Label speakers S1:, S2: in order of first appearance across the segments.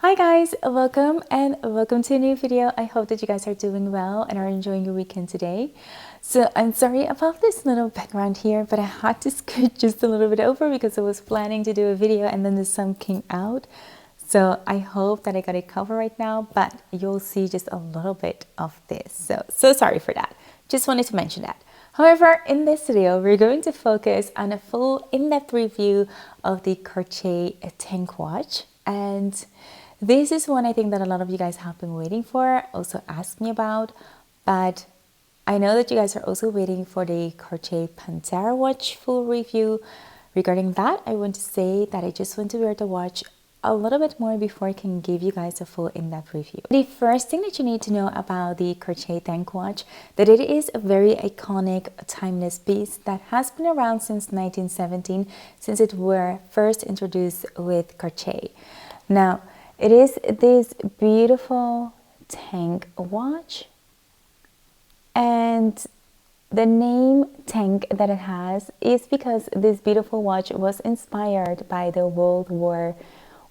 S1: Hi guys, welcome to a new video. I hope that you guys are doing well and are enjoying your weekend today. So I'm sorry about this little background here, but I had to scoot just a little bit over because I was planning to do a video and then the sun came out. So I hope that I got it covered right now, but you'll see just a little bit of this. So sorry for that. Just wanted to mention that. However, in this video, we're going to focus on a full in-depth review of the Cartier Tank watch. And this is one I think that a lot of you guys have been waiting for, also asked me about, but I know that you guys are also waiting for the Cartier Panthère watch full review. Regarding that, I want to say that I just want to wear the watch a little bit more before I can give you guys a full in-depth review. The first thing that you need to know about the Cartier Tank watch, that it is a very iconic, timeless piece that has been around since 1917, since it were first introduced with Cartier. Now, it is this beautiful tank watch, and the name tank that it has is because this beautiful watch was inspired by the World War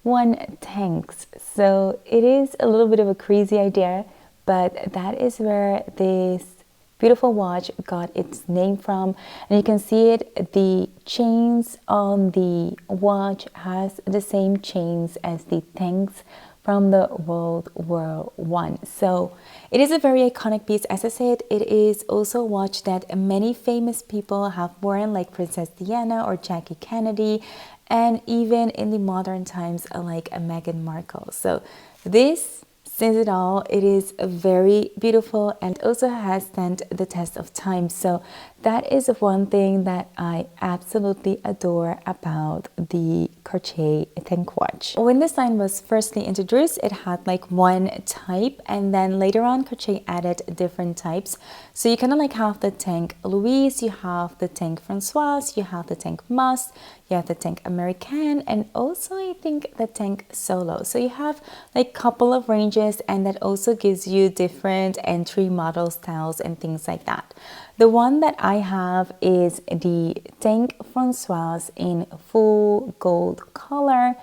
S1: I tanks. So it is a little bit of a crazy idea, but that is where this beautiful watch got its name from. And you can see it, the chains on the watch has the same chains as the tanks from the World War I. So it is a very iconic piece. As I said, it is also a watch that many famous people have worn, like Princess Diana or Jackie Kennedy, and even in the modern times like Meghan Markle. So this says it all. It is very beautiful and also has stood the test of time. So that is one thing that I absolutely adore about the Cartier Tank watch. When this line was firstly introduced, it had like one type, and then later on Cartier added different types. So you kind of like have the Tank Louise, you have the Tank Française, you have the Tank Must, you have the Tank Américaine, and also I think the Tank Solo. So you have like a couple of ranges, and that also gives you different entry model styles and things like that. The one that I have is the Tank Française in full gold color,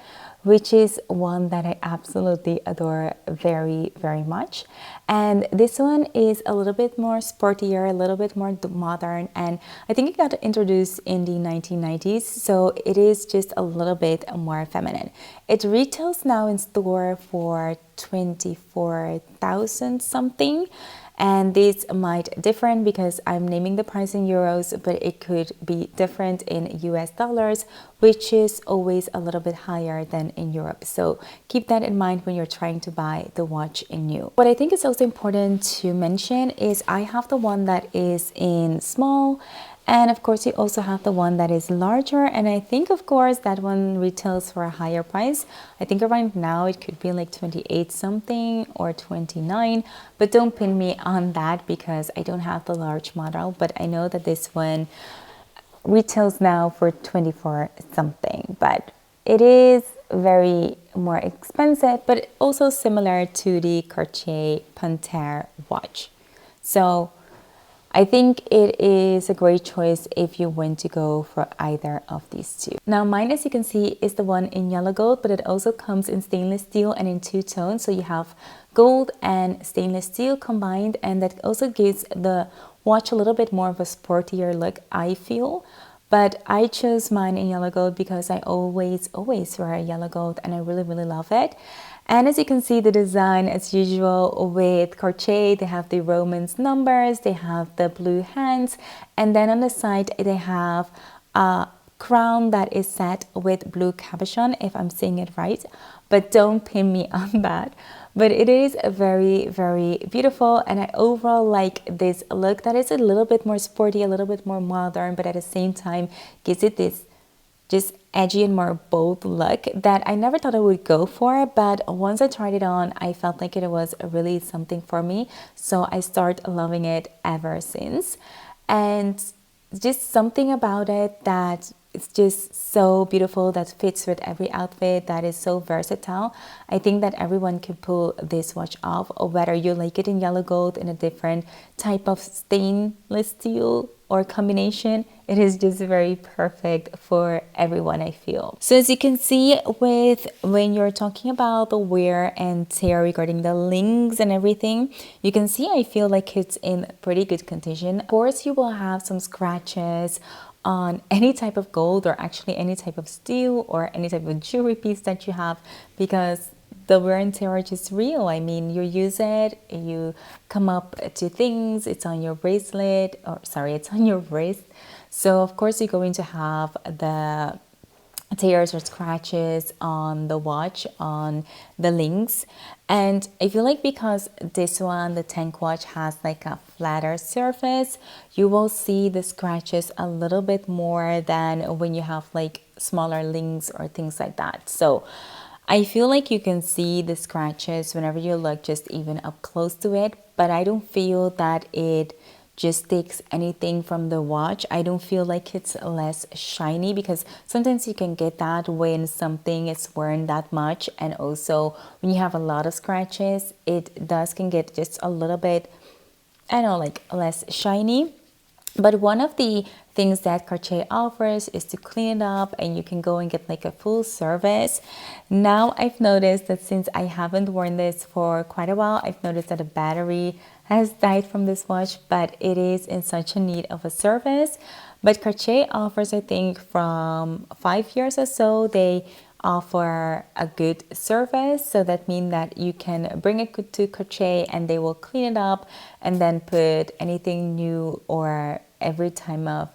S1: which is one that I absolutely adore very, very much. And this one is a little bit more sportier, a little bit more modern, and I think it got introduced in the 1990s, so it is just a little bit more feminine. It retails now in store for 24,000 something. And this might differ because I'm naming the price in euros, but it could be different in US dollars, which is always a little bit higher than in Europe. So keep that in mind when you're trying to buy the watch in new. What I think is also important to mention is I have the one that is in small, and of course you also have the one that is larger, and I think of course that one retails for a higher price. I think around now it could be like 28 something or 29, but don't pin me on that because I don't have the large model, but I know that this one retails now for 24 something, but it is very more expensive, but also similar to the Cartier Panthère watch. So I think it is a great choice if you want to go for either of these two. Now mine, as you can see, is the one in yellow gold, but it also comes in stainless steel and in two tones. So you have gold and stainless steel combined, and that also gives the watch a little bit more of a sportier look, I feel. But I chose mine in yellow gold because I always wear yellow gold and I really, really love it. And as you can see, the design, as usual with Cartier, they have the Romance numbers, they have the blue hands, and then on the side they have a crown that is set with blue cabochon, if I'm saying it right, but don't pin me on that. But it is very, very beautiful, and I overall like this look that is a little bit more sporty, a little bit more modern, but at the same time gives it this just edgy and more bold look that I never thought I would go for, but once I tried it on, I felt like it was really something for me. So I started loving it ever since. And just something about it that it's just so beautiful, that fits with every outfit, that is so versatile. I think that everyone can pull this watch off, or whether you like it in yellow gold, in a different type of stainless steel or combination, it is just very perfect for everyone, I feel. So as you can see, with when you're talking about the wear and tear regarding the links and everything, you can see I feel like it's in pretty good condition. Of course, you will have some scratches on any type of gold, or actually any type of steel or any type of jewelry piece that you have, because the wear and tear is just real. I mean, you use it, you come up to things, it's on your bracelet, or sorry, it's on your wrist. So of course you're going to have the tears or scratches on the watch, on the links. And I feel like because this one, the Tank watch, has like a flatter surface, you will see the scratches a little bit more than when you have like smaller links or things like that. So I feel like you can see the scratches whenever you look just even up close to it, but I don't feel that it just takes anything from the watch. I don't feel like it's less shiny, because sometimes you can get that when something is worn that much, and also when you have a lot of scratches, it can get just a little bit, I don't know, like less shiny. But one of the things that Cartier offers is to clean it up, and you can go and get like a full service. Now I've noticed that since I haven't worn this for quite a while, I've noticed that the battery has died from this watch, but it is in such a need of a service. But Cartier offers, I think, from 5 years or so, they offer a good service. So that means that you can bring it to Cartier and they will clean it up and then put anything new, or every time of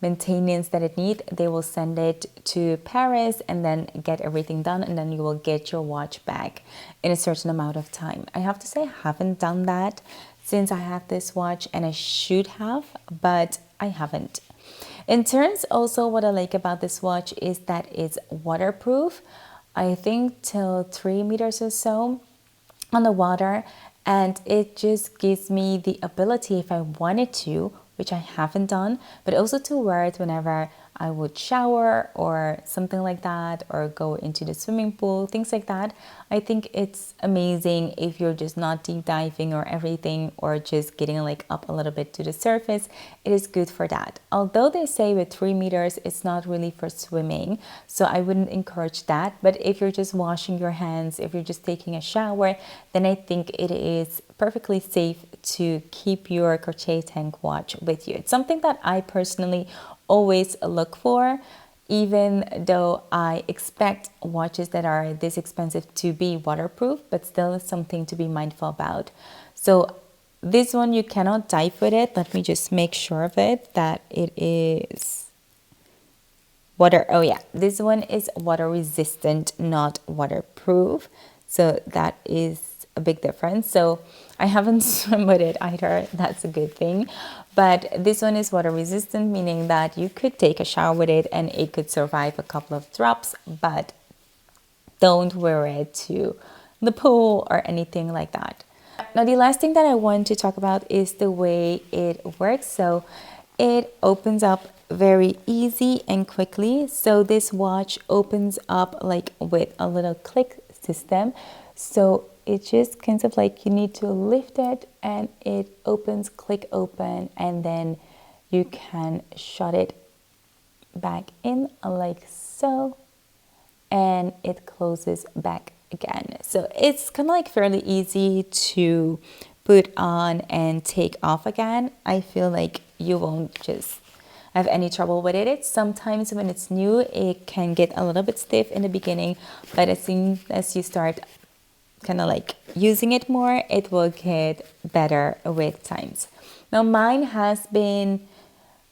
S1: maintenance that it needs, they will send it to Paris and then get everything done, and then you will get your watch back in a certain amount of time. I have to say I haven't done that since I have this watch, and I should have, but I haven't. In terms also, what I like about this watch is that it's waterproof, I think till 3 meters or so on the water, and it just gives me the ability, if I wanted to, which I haven't done, but also to wear it whenever I would shower or something like that, or go into the swimming pool, things like that. I think it's amazing if you're just not deep diving or everything, or just getting like up a little bit to the surface. It is good for that. Although they say with 3 meters, it's not really for swimming, so I wouldn't encourage that. But if you're just washing your hands, if you're just taking a shower, then I think it is perfectly safe to keep your Cartier Tank watch with you. It's something that I personally always look for, even though I expect watches that are this expensive to be waterproof, but still is something to be mindful about. So this one, you cannot dive with it. Let me just make sure of it, that it is water. Oh yeah, this one is water resistant, not waterproof. So that is a big difference. So I haven't swum with it either. That's a good thing. But this one is water resistant, meaning that you could take a shower with it and it could survive a couple of drops, but don't wear it to the pool or anything like that. Now, the last thing that I want to talk about is the way it works. So it opens up very easy and quickly. So this watch opens up like with a little click system. So it just kind of like, you need to lift it and it opens, click open, and then you can shut it back in like so, and it closes back again. So it's kind of like fairly easy to put on and take off again. I feel like you won't just have any trouble with it. Sometimes when it's new, it can get a little bit stiff in the beginning, but as soon as you start kind of like using it more, it will get better with times. Now mine has been,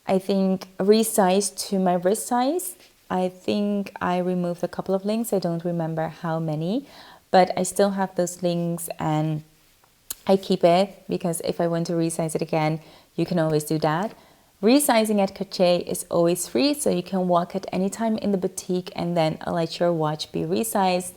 S1: I think, resized to my wrist size. I think I removed a couple of links. I don't remember how many, but I still have those links and I keep it, because if I want to resize it again, you can always do that. Resizing at Cartier is always free, so you can walk at any time in the boutique and then let your watch be resized.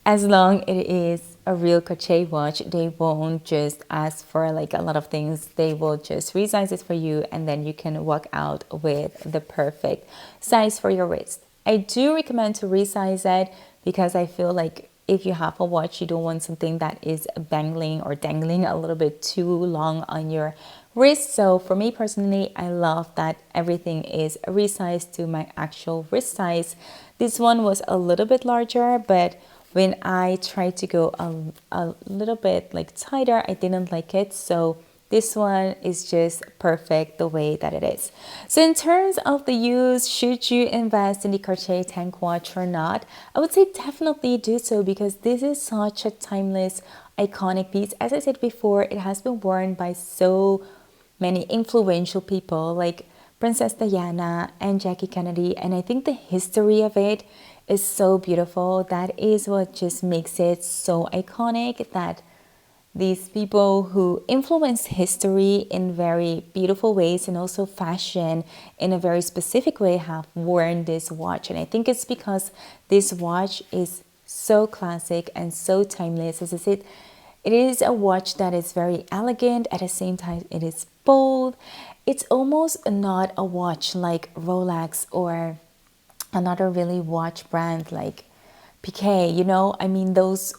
S1: As long it is a real Cartier watch, they won't just ask for like a lot of things. They will just resize it for you, and then you can walk out with the perfect size for your wrist. I do recommend to resize it, because I feel like if you have a watch, you don't want something that is dangling a little bit too long on your wrist. So for me personally, I love that everything is resized to my actual wrist size. This one was a little bit larger, but when I tried to go a little bit like tighter, I didn't like it. So this one is just perfect the way that it is. So in terms of the use, should you invest in the Cartier Tank watch or not? I would say definitely do so, because this is such a timeless, iconic piece. As I said before, it has been worn by so many influential people like Princess Diana and Jackie Kennedy, and I think the history of it is so beautiful. That is what just makes it so iconic, that these people who influence history in very beautiful ways and also fashion in a very specific way have worn this watch. And I think it's because this watch is so classic and so timeless. As I said, it is a watch that is very elegant. At the same time, it is bold. It's almost not a watch like Rolex or another really watch brand like Piquet, you know. I mean, those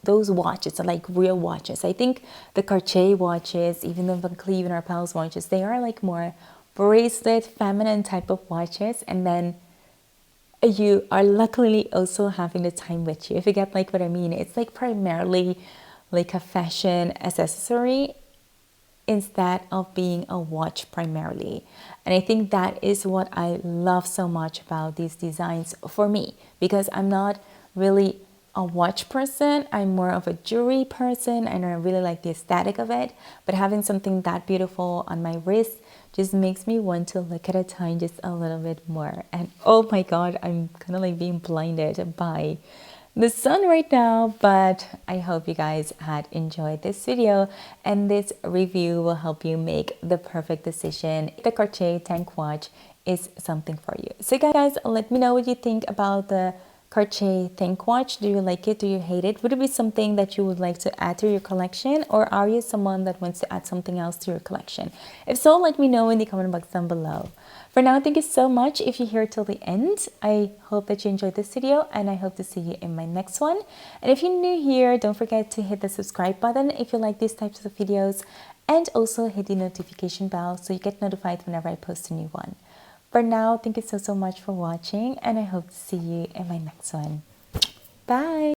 S1: watches are like real watches. I think the Cartier watches, even the Van Cleef and Arpels watches, they are like more bracelet, feminine type of watches. And then you are luckily also having the time with you, if you get like what I mean. It's like primarily like a fashion accessory instead of being a watch primarily. And I think that is what I love so much about these designs for me, because I'm not really a watch person. I'm more of a jewelry person, and I really like the aesthetic of it. But having something that beautiful on my wrist just makes me want to look at a time just a little bit more. And oh my god, I'm kind of like being blinded by the sun right now. But I hope you guys had enjoyed this video, and this review will help you make the perfect decision. The Cartier Tank watch is something for you. So guys, let me know what you think about the Cartier Tank watch. Do you like it? Do you hate it? Would it be something that you would like to add to your collection, or are you someone that wants to add something else to your collection? If so, let me know in the comment box down below. For now, thank you so much if you're here till the end. I hope that you enjoyed this video, and I hope to see you in my next one. And if you're new here, don't forget to hit the subscribe button if you like these types of videos, and also hit the notification bell so you get notified whenever I post a new one. For now, thank you so much for watching, and I hope to see you in my next one. Bye!